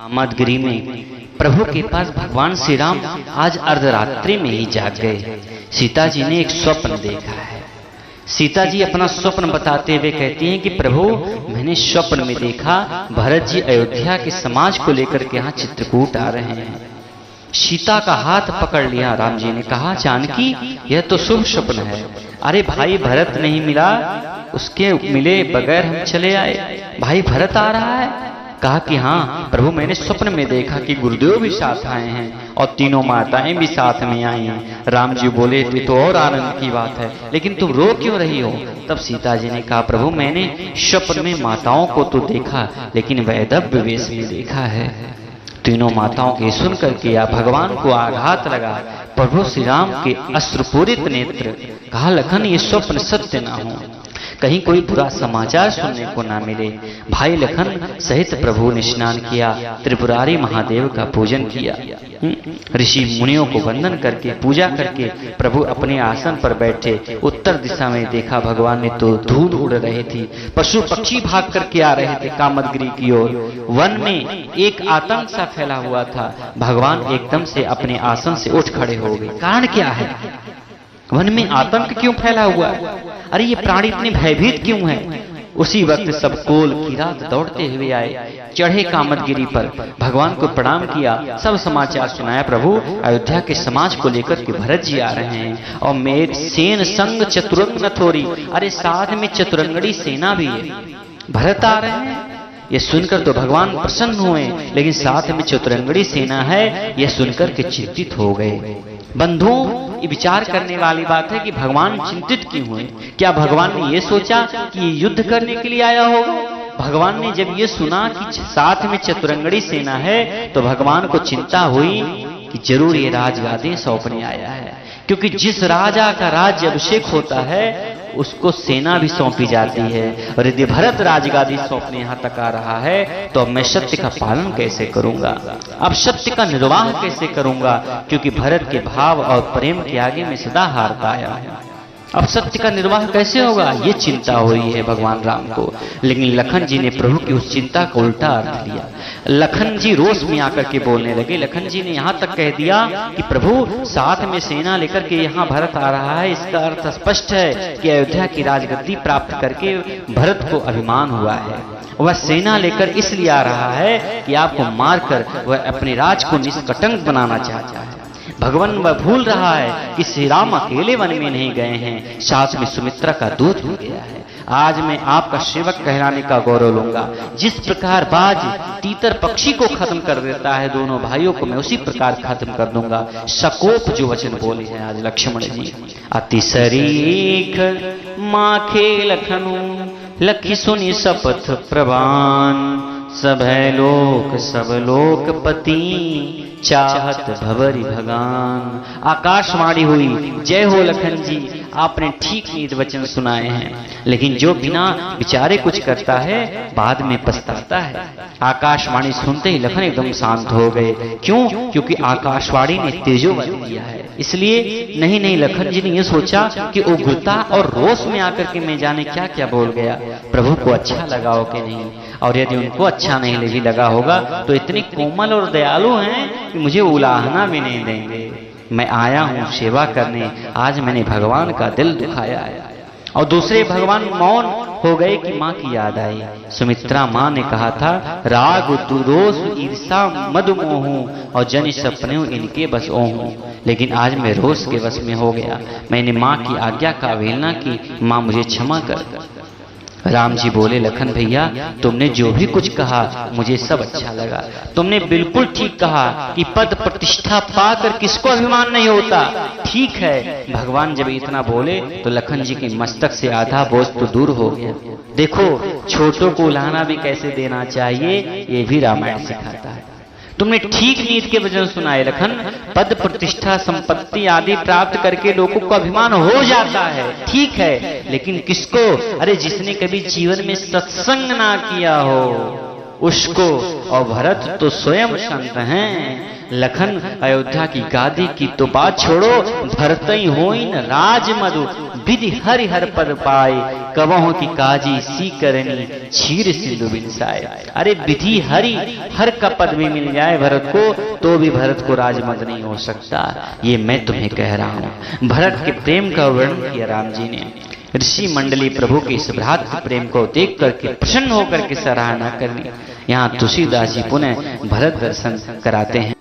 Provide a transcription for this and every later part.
कामदगिरी में प्रभु के पास भगवान श्री राम आज अर्धरात्रि में ही जाग गए। सीता जी ने एक स्वप्न देखा है। सीता जी अपना स्वप्न बताते हुए कहती हैं कि प्रभु मैंने स्वप्न में देखा भरत जी अयोध्या के समाज को लेकर के यहाँ चित्रकूट आ रहे हैं। सीता का हाथ पकड़ लिया राम जी ने कहा जानकी यह तो शुभ स्वप्न है। अरे भाई भरत नहीं मिला, उसके मिले बगैर हम चले आए। भाई भरत आ रहा है। कहा कि हाँ प्रभु मैंने स्वप्न में देखा कि गुरुदेव भी साथ आए हैं और तीनों माताएं भी साथ में आई हैं। राम जी बोले तो और आनंद की बात है, लेकिन तुम रो क्यों रही हो? तब सीता जी ने कहा प्रभु मैंने स्वप्न में माताओं को तो देखा लेकिन वैदव्य वेश में देखा है। तीनों माताओं के सुन करके या भगवान को आघात लगा। प्रभु श्री राम के अश्रुपूरित नेत्र। कहा लखन ये स्वप्न सत्य ना हो, कहीं कोई बुरा समाचार सुनने को ना मिले। भाई लखन सहित प्रभु ने स्नान किया, त्रिपुरारी महादेव का पूजन किया, ऋषि मुनियों को वंदन करके पूजा करके प्रभु अपने आसन पर बैठे। उत्तर दिशा में देखा भगवान ने तो धूल उड़ रही थी, पशु पक्षी भाग करके आ रहे थे कामदगिरी की ओर। वन में एक आतंक सा फैला हुआ था। भगवान एकदम से अपने आसन से उठ खड़े हो गए। कारण क्या है? वन में आतंक क्यों फैला हुआ है? अरे ये प्राणी इतने भयभीत क्यों हैं? उसी वक्त सब कोल किरात दौड़ते हुए आए, चढ़े कामदगिरी पर, भगवान को प्रणाम किया, सब समाचार सुनाया। प्रभु अयोध्या के समाज को लेकर के भरत जी आ रहे हैं और मेरे सेन संग चतुरंग नथोरी। अरे साथ में चतुरंगड़ी सेना भी है। भरत आ रहे हैं ये सुनकर तो भगवान प्रसन्न हुए, लेकिन साथ में चतुरंगड़ी सेना है यह सुनकर के चिंतित हो गए। बंधुओं ये विचार करने वाली बात है कि भगवान चिंतित क्यों हुए? क्या भगवान ने ये सोचा कि ये युद्ध करने के लिए आया होगा? भगवान ने जब ये सुना कि साथ में चतुरंगड़ी सेना है तो भगवान को चिंता हुई कि जरूर ये राजगादी सौंपने आया है, क्योंकि जिस राजा का राज्य अभिषेक होता है उसको सेना भी सौंपी जाती है। और यदि भरत राजगादी सौंपने यहाँ तक आ रहा है तो अब मैं सत्य का पालन कैसे करूंगा, अब सत्य का निर्वाह कैसे करूंगा, क्योंकि भरत के भाव और प्रेम के आगे मैं सदा हारता आया हूं। अब सत्य का निर्वाह कैसे होगा, ये चिंता हुई है भगवान राम को। लेकिन लखन जी ने प्रभु की उस चिंता को उल्टा अर्थ लिया। लखन जी रोष में आकर के बोलने लगे। लखन जी ने यहाँ तक कह दिया कि प्रभु साथ में सेना लेकर के यहाँ भरत आ रहा है, इसका अर्थ स्पष्ट है कि अयोध्या की राजगद्दी प्राप्त करके भरत को अभिमान हुआ है। वह सेना लेकर इसलिए आ रहा है कि आपको मारकर वह अपने राज को निष्कटंक बनाना चाहता है। भगवान वह भूल रहा है कि श्री राम अकेले वन में नहीं गए हैं, साथ में सुमित्रा का दूत हो गया है। आज मैं आपका सेवक कहलाने का गौरव लूंगा। जिस प्रकार बाज तीतर पक्षी को खत्म कर देता है दोनों भाइयों को मैं उसी प्रकार खत्म कर दूंगा। सकोप जो वचन बोले हैं आज लक्ष्मण जी। अति सरीख माखे लखनु लखी सुनी शपथ प्रवान, सब लोकपति चाहत भवरी भगान। आकाशवाणी हुई, जय हो लखन जी, आपने ठीक नीत वचन सुनाए हैं। लेकिन जो बिना विचारे कुछ करता है बाद में पछताता है। आकाशवाणी सुनते ही लखन एकदम शांत हो गए। क्यों? क्योंकि आकाशवाणी ने तेजोबल दिया है। इसलिए नहीं लखन जी ने यह सोचा कि उग्रता और रोष में आकर के मैं जाने क्या क्या बोल गया, प्रभु को अच्छा लगा हो कि नहीं। और यदि उनको अच्छा नहीं भी लगा होगा तो इतने कोमल और दयालु हैं कि मुझे उलाहना भी नहीं देंगे। मैं आया हूं सेवा करने, आज मैंने भगवान का दिल दुखाया है। और दूसरे भगवान मौन हो गए कि माँ की याद आई। सुमित्रा माँ ने कहा था राग दुरोष ईर्षा मद मोह और जन सपने इनके बस ओहूं। लेकिन आज मैं रोष के बस में हो गया। मैंने माँ की आज्ञा का अवहेलना की, माँ मुझे क्षमा कर। राम जी बोले लखन भैया तुमने जो भी कुछ कहा मुझे सब अच्छा लगा। तुमने बिल्कुल ठीक कहा कि पद प्रतिष्ठा पाकर किसको अभिमान नहीं होता। ठीक है, भगवान जब इतना बोले तो लखन जी के मस्तक से आधा बोझ तो दूर हो गया। देखो छोटों को उलाहना भी कैसे देना चाहिए ये भी रामायण सिखाता है। तुमने ठीक नीत के वचन सुनाए लखन। पद प्रतिष्ठा संपत्ति आदि प्राप्त करके लोगों को अभिमान हो जाता है, ठीक है, लेकिन किसको? अरे जिसने कभी जीवन में सत्संग ना किया हो उसको, और भरत तो स्वयं संत हैं। लखन अयोध्या की गादी की तो बात छोड़ो, भरतई होइन राज मधु विधि हरि हर पद पाए, कवहों की काजी सी करनी क्षीर सिंधु बिनसाए। अरे विधि हरि हर का पद भी मिल जाए भरत को तो भी भरत को राजमद नहीं हो सकता। ये मैं तुम्हें कह रहा हूं। भरत के प्रेम का वर्णन किया राम जी ने। ऋषि मंडली प्रभु के इस भ्रातृ प्रेम को देख करके प्रसन्न होकर के सराहना करनी। यहाँ तुलसीदास जी पुनः भरत दर्शन कराते हैं।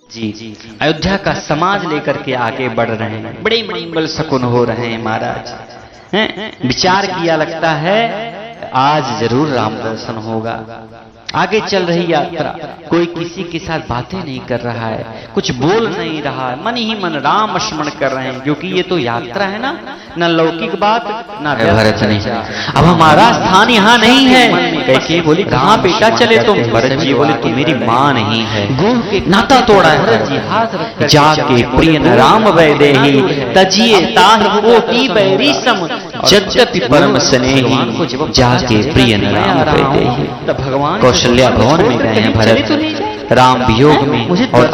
जी अयोध्या का समाज लेकर के आगे बढ़ रहे हैं। बड़े मंगल शकुन हो रहे हैं महाराज। विचार किया लगता है आज जरूर राम दर्शन होगा। आगे चल रही यात्रा, कोई किसी के साथ बातें नहीं कर रहा है, कुछ बोल नहीं रहा है, मन ही मन राम स्मरण कर रहे हैं, क्योंकि ये तो यात्रा है ना, न लौकिक बात न भरत नहीं। अब हमारा स्थान यहाँ नहीं है। कैके बोली कहाँ बेटा चले तुम? भरत जी बोले तुम मेरी माँ नहीं है, नाता तोड़ा है। भरत जी हाथ रख जाके प्रिय राम वैदेही तजिए ताह कोटि बैरी सम यद्यपि परम स्नेही जाके प्रिय राम वैदेही। भगवान कौशल्या भवन में गए हैं भरत राम वियोग में, और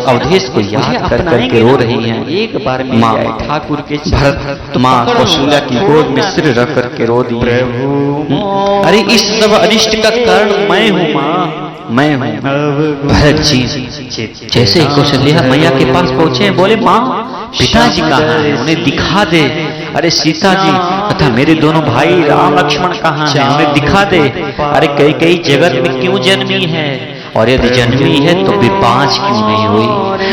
अवधेश को याद कर करके रो रही हैं। एक बार में माँ ठाकुर के भरत माँ कौशल्या की गोद में सिर रख करके रो दी। अरे इस सब अनिष्ट का कारण मैं हूँ माँ, मैं हूँ। भरत जी जैसे ही कौशल्या मैया के पास पहुंचे बोले माँ पिताजी कहाँ हैं, उन्हें दिखा दे। अरे सीता जी तथा मेरे दोनों भाई राम लक्ष्मण कहाँ हैं, उन्हें दिखा दे। अरे कई कई जगत में क्यों जन्मी है, और यदि जन्मी है तो विपांच क्यों नहीं हुई?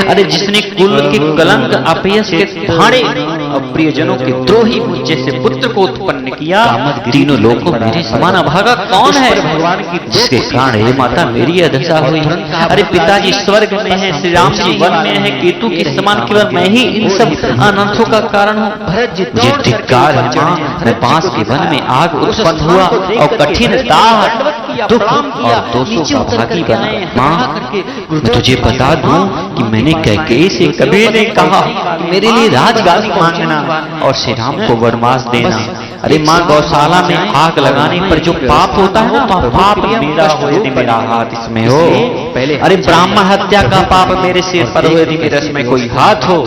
अरे जिसने कुल के कलंक अपयश के भाड़े और प्रियजनों के द्रोही जैसे पुत्र को उत्पन्न किया, तीनों लोगों मेरे समान अभागा कौन है भगवान की, जिसके कारण हे माता मेरी अदशा हुई। अरे पिताजी स्वर्ग में है, श्री राम जी वन में है, केतु के समान केवल मैं ही इन सब अनर्थों का कारण हूँ। मुझे धिक्कार है माँ, मैं बांस के वन में आग उत्पन्न हुआ और कठिन दाह दुख और दोषों का भागी बना। माँ तुझे बता दूं कि मैंने कैकेयी से कभी नहीं कहा मेरे लिए राजगादी मांगना और श्री राम को वरमास देना। अरे माँ गौशाला में आग लगाने पर जो पाप होता है ना, वह पाप मेरा हो यदि मेरा हाथ इसमें हो। पहले अरे ब्राह्मण हत्या का पाप मेरे सिर पर हो यदि मेरे इसमें कोई हाथ हो।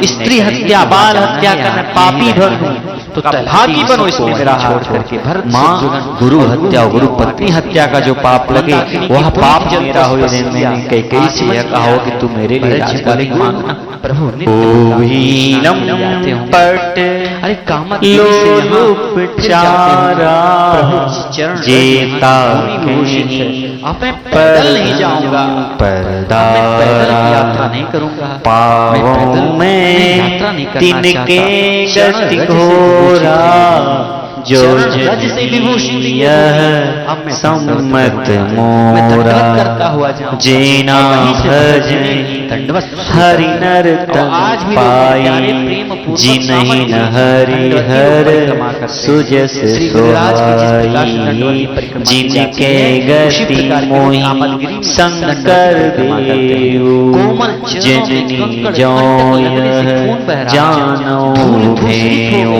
स्त्री हत्या, बाल हत्या का मैं पापी भर हूँ, तो भागी बनो इसमें मेरा हाथ छोड़। माँ गुरु हत्या, गुरु पत्नी हत्या का जो पाप लगे वह पाप मेरा हो यदि मैंने कई से यह कहा हो कि तू मेरे लिए राजकाली मांगना। प्रभु पट अरे कामत चारा जेता अब मैं पैदल नहीं जाऊंगा, पैदल यात्रा नहीं करूंगा, पावों में तिनके गति घोरा जो सम्मत मोरा जेना भज हरि नर तन पाई जिन्हीं न हरि हर सुजस सोहाई जिनके गति मोहि शंकर देव जननी जानो भेयो।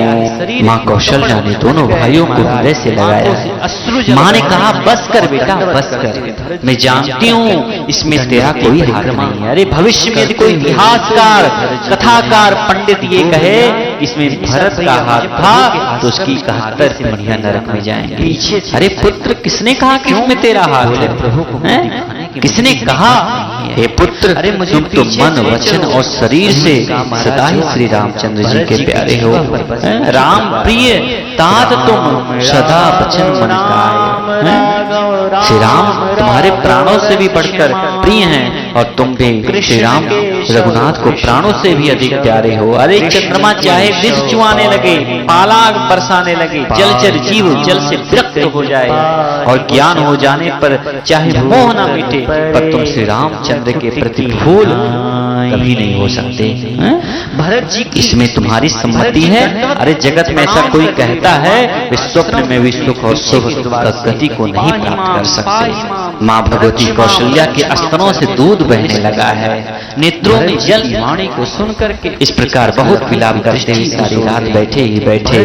माँ कौशल्या ने दोनों भाइयों को हृदय से लगाया। माँ ने कहा बस कर बेटा बस कर, मैं जानती हूँ इसमें तेरा कोई हाथ नहीं है। अरे भविष्य में यदि कोई इतिहासकार कथाकार पंडित ये कहे इसमें भरत का हाथ था तो उसकी 71 से बढ़िया नरक में जाएंगे। अरे पुत्र किसने कहा कि इसमें तेरा हाथ है? प्रभु को किसने कहा? हे पुत्र अरे मुझे तुम तो मन वचन और शरीर से सदा ही श्री रामचंद्र जी के प्यारे हो। राम प्रिय तात तुम सदा वचन मन गाए। श्री राम तुम्हारे प्राणों से भी बढ़कर प्रिय हैं और तुम भी श्री राम रघुनाथ को प्राणों से भी अधिक प्यारे हो। अरे चंद्रमा चाहे विष चुआने लगे, पाला बरसाने लगे, जलचर जीव जल से विरक्त हो जाए और ज्ञान हो जाने पर चाहे मोह न मिटे, पर तुम श्री रामचंद्र के प्रति फूल कभी नहीं हो सकते। भरत जी इसमें तुम्हारी सम्मति है? अरे जगत में ऐसा कोई कहता है वे स्वप्न में भी सुख और शुभ गति को नहीं प्राप्त कर सकते। माँ भगवती कौशल्या के स्तनों से दूध बहने लगा है, नेत्रों में जल। वाणी को सुन करके इस प्रकार बहुत विलाप करते हुए सारी रात बैठे ही बैठे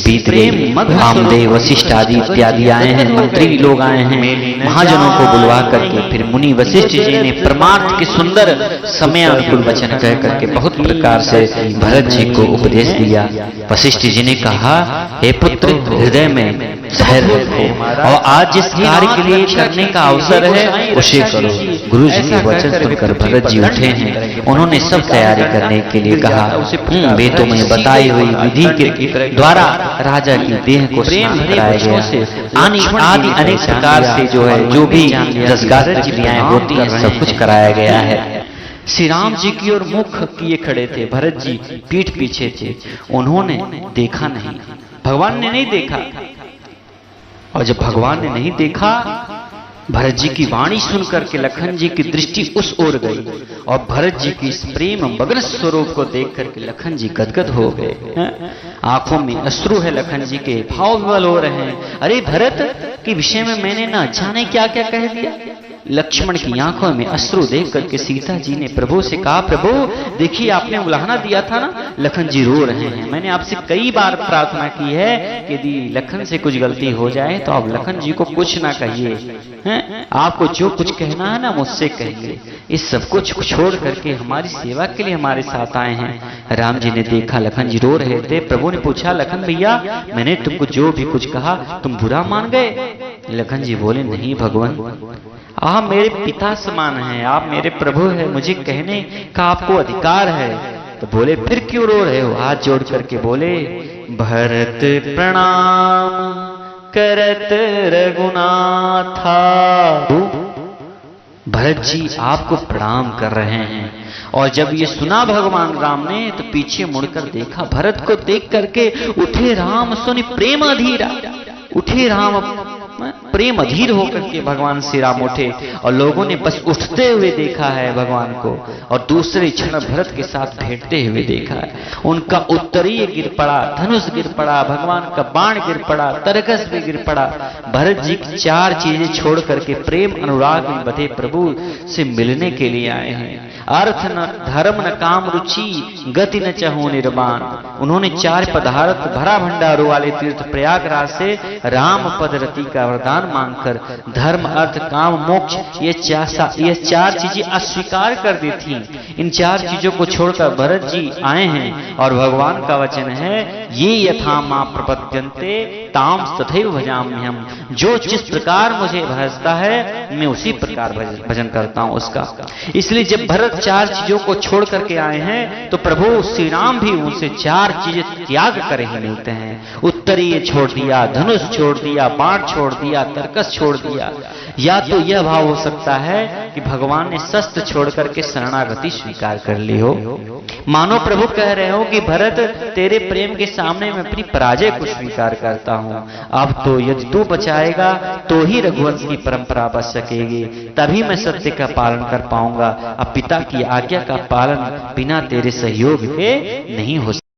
बीत गई। वामदेव वशिष्ठ आदि इत्यादि आए हैं, मंत्री लोग आए हैं, महाजनों को बुलवा करके फिर मुनि वशिष्ठ जी ने परमार्थ के सुंदर समय अनुकूल वचन कह करके बहुत प्रकार से भरत जी को उपदेश दिया। वशिष्ठ जी ने कहा हे पुत्र हृदय में धैर्य रखो और आज जिस कार्य के लिए करने का अवसर है उसे करो। गुरु जी के वचन सुनकर भरत जी उठे हैं, उन्होंने सब तैयारी करने के लिए कहा। वे तो मैं बताई हुई विधि के द्वारा राजा की देह को स्नान कराया गया, आदि अनेक प्रकार से जो है जो भी रसगार क्रियाएं होती हैं सब कुछ कराया गया है। श्री राम जी की ओर मुख किए खड़े थे, भरत जी पीठ पीछे थे, उन्होंने देखा नहीं, भगवान ने नहीं देखा। और जब भगवान ने नहीं देखा, भरत जी की वाणी सुनकर के लखन जी की दृष्टि उस ओर गई और भरत जी की इस प्रेम मग्न स्वरूप को देख करके लखन जी गदगद हो गए। आंखों में अश्रु है लखन जी के, भाव विवल हो रहे हैं। अरे भरत के विषय में मैंने ना जाने क्या क्या कह दिया। लक्ष्मण की आंखों में अश्रु देख करके सीता जी ने प्रभु से कहा प्रभु देखिए आपने उलाहना दिया था ना, लखन जी रो रहे हैं। मैंने आपसे कई बार प्रार्थना की है कि यदि लखन से कुछ गलती हो जाए तो आप लखन जी को कुछ ना कहिए, हैं? आपको जो कुछ कहना है ना मुझसे कहिए। इस सब कुछ छोड़ करके हमारी सेवा के लिए हमारे साथ आए हैं। राम जी ने देखा लखन जी रो रहे थे। प्रभु ने पूछा लखन भैया मैंने तुमको जो भी कुछ कहा तुम बुरा मान गए? लखन जी बोले नहीं भगवान, आप मेरे पिता समान हैं, आप मेरे प्रभु हैं, मुझे कहने का आपको अधिकार है। तो बोले फिर क्यों रो रहे हो? हाथ जोड़ करके बोले भरत प्रणाम करत रघुनाथा। भरत जी आपको प्रणाम कर रहे हैं। और जब ये सुना भगवान राम ने तो पीछे मुड़कर देखा, भरत को देख करके उठे राम सुनि प्रेम अधीरा। उठे राम प्रेम अधीर होकर के भगवान श्री राम उठे और लोगों ने बस उठते हुए देखा है भगवान को और दूसरे क्षण भरत के साथ भेंटते हुए देखा है। उनका उत्तरीय गिर पड़ा, धनुष गिर पड़ा, भगवान का बाण गिर पड़ा, तरकस भी गिर पड़ा। भरत जी की चार चीजें छोड़ करके प्रेम अनुराग में बधे प्रभु से मिलने के लिए आए हैं। अर्थ न धर्म न काम रुचि गति न चहु निर्वाण। उन्होंने 4 पदार्थ भरा भंडारों वाले तीर्थ प्रयागराज से राम पद रति का वरदान मांगकर धर्म अर्थ काम मोक्ष ये 4 चीजें अस्वीकार कर दी थी। इन 4 चीजों को छोड़कर भरत जी आए हैं और भगवान का वचन है ये यथा मां प्रपद्यन्ते ताम तथैव भजाम्यहम्। जो जिस प्रकार मुझे भजता है मैं उसी प्रकार भजन करता हूं उसका। इसलिए जब भरत 4 चीजों को छोड़ करके आए हैं तो प्रभु श्री राम भी उनसे 4 चीजें त्याग कर ही मिलते हैं। उत्तरीय छोड़ दिया, धनुष छोड़ दिया, बाण छोड़ दिया, तरकस छोड़ दिया। या तो यह भाव हो सकता है कि भगवान ने शस्त्र छोड़ करके शरणागति स्वीकार कर ली हो। मानो प्रभु कह रहे हो कि भरत तेरे प्रेम के सामने मैं अपनी पराजय को स्वीकार करता हूं। अब तो यदि तू बचाएगा तो ही रघुवंश की परंपरा बच सकेगी, तभी मैं सत्य का पालन कर पाऊंगा। अब पिता की आज्ञा का पालन बिना तेरे सहयोग के नहीं हो सकता।